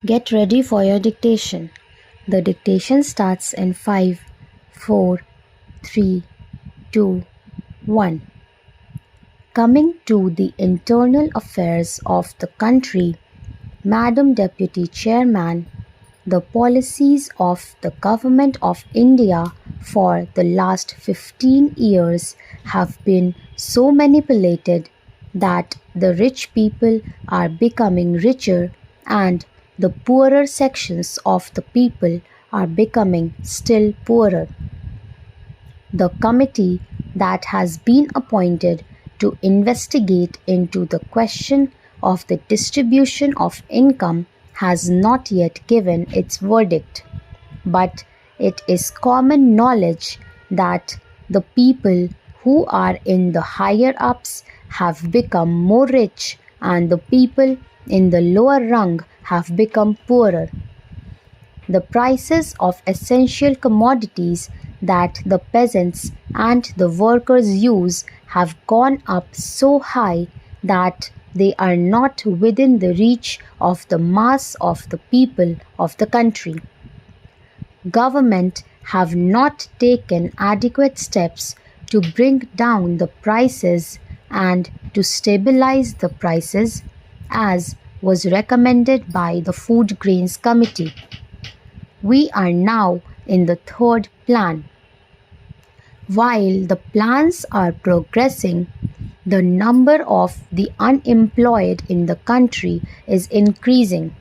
Get ready for your dictation. The dictation starts in 5, 4, 3, 2, 1. Coming to the internal affairs of the country, Madam Deputy Chairman, the policies of the Government of India for the last 15 years have been so manipulated that the rich people are becoming richer and the poorer sections of the people are becoming still poorer. The committee that has been appointed to investigate into the question of the distribution of income has not yet given its verdict, but it is common knowledge that the people who are in the higher ups have become more rich and the people in the lower rung have become poorer. The prices of essential commodities that the peasants and the workers use have gone up so high that they are not within the reach of the mass of the people of the country. Government have not taken adequate steps to bring down the prices and to stabilize the prices as was recommended by the Food Grains Committee. We are now in the third plan. While the plans are progressing, the number of the unemployed in the country is increasing.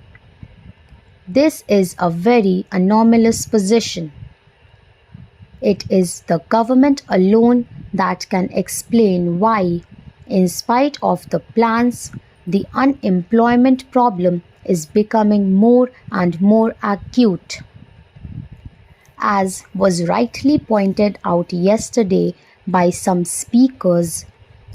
This is a very anomalous position. It is the government alone that can explain why, in spite of the plans, the unemployment problem is becoming more and more acute. As was rightly pointed out yesterday by some speakers,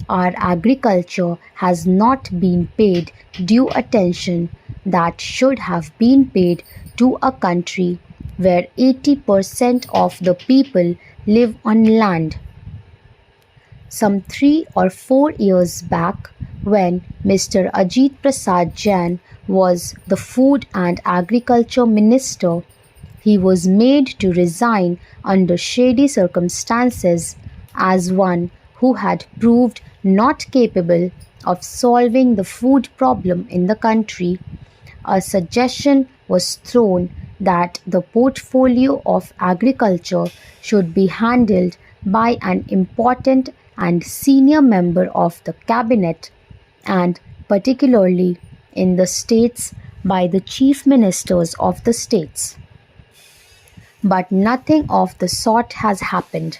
our agriculture has not been paid due attention that should have been paid to a country where 80% of the people live on land. Some 3 or 4 years back, when Mr. Ajit Prasad Jain was the Food and Agriculture Minister, he was made to resign under shady circumstances as one who had proved not capable of solving the food problem in the country. A suggestion was thrown that the portfolio of agriculture should be handled by an important and senior member of the cabinet, and particularly in the states by the chief ministers of the states. But nothing of the sort has happened.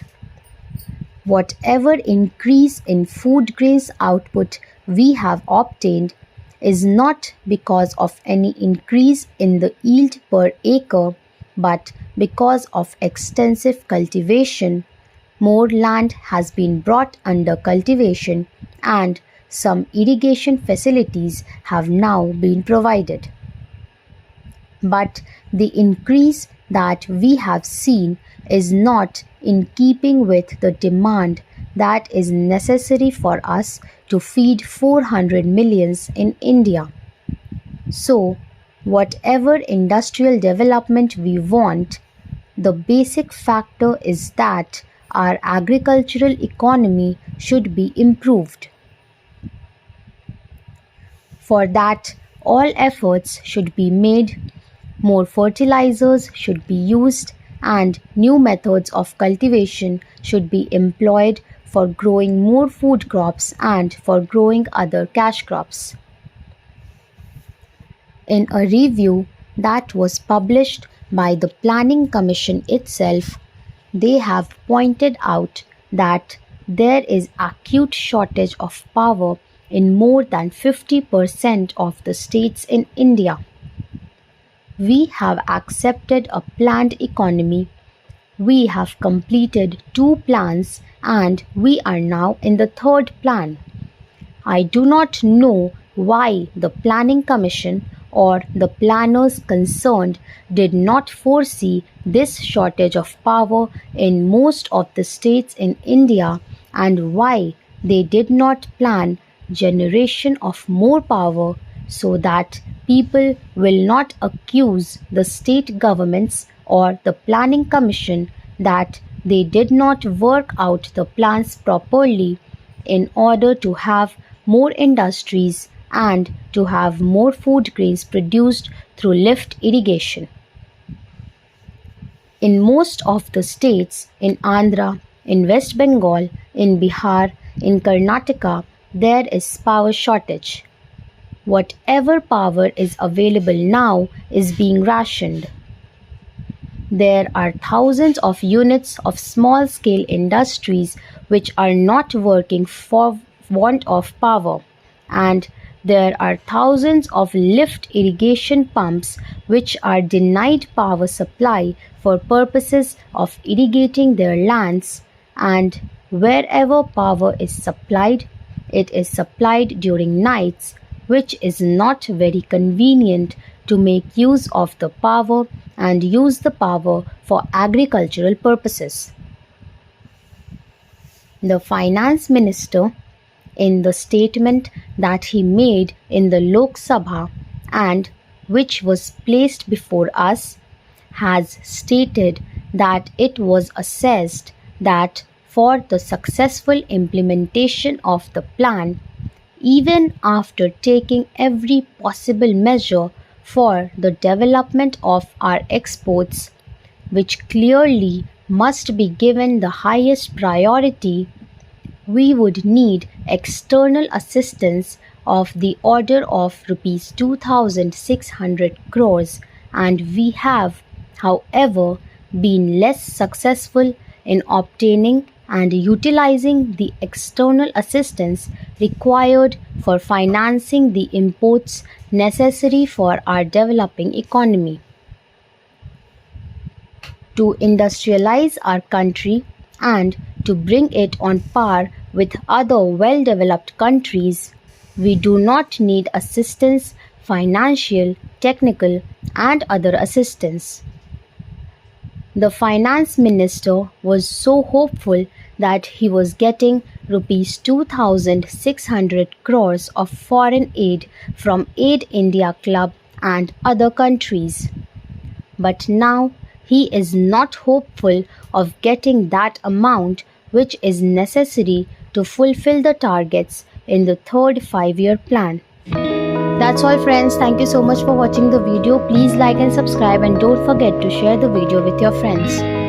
Whatever increase in food grains output we have obtained is not because of any increase in the yield per acre, but because of extensive cultivation. More land has been brought under cultivation and some irrigation facilities have now been provided. But the increase that we have seen is not in keeping with the demand that is necessary for us to feed 400 millions in India. So, whatever industrial development we want, the basic factor is that our agricultural economy should be improved. For that, all efforts should be made, more fertilizers should be used, and new methods of cultivation should be employed for growing more food crops and for growing other cash crops. In a review that was published by the Planning Commission itself, they have pointed out that there is acute shortage of power in more than 50% of the states in India. We have accepted a planned economy. We have completed 2 plans and we are now in the 3rd plan. I do not know why the Planning Commission or the planners concerned did not foresee this shortage of power in most of the states in India and why they did not plan generation of more power so that people will not accuse the state governments or the planning commission that they did not work out the plans properly in order to have more industries and to have more food grains produced through lift irrigation. In most of the states, in Andhra, in West Bengal, in Bihar, in Karnataka, there is power shortage. Whatever power is available now is being rationed. There are thousands of units of small scale industries which are not working for want of power, and there are thousands of lift irrigation pumps which are denied power supply for purposes of irrigating their lands, and wherever power is supplied, it is supplied during nights, which is not very convenient to make use of the power and use the power for agricultural purposes. The finance minister, in the statement that he made in the Lok Sabha and which was placed before us, has stated that it was assessed that for the successful implementation of the plan, even after taking every possible measure for the development of our exports, which clearly must be given the highest priority, we would need external assistance of the order of rupees 2,600 crores, and we have, however, been less successful in obtaining and utilizing the external assistance required for financing the imports necessary for our developing economy. To industrialize our country and to bring it on par with other well developed countries, we do not need assistance, financial, technical, and other assistance. The finance minister was so hopeful that he was getting rupees 2,600 crores of foreign aid from Aid India Club and other countries. But now he is not hopeful of getting that amount which is necessary to fulfill the targets in the third 5-year plan. That's all friends. Thank you so much for watching the video. Please like and subscribe and don't forget to share the video with your friends.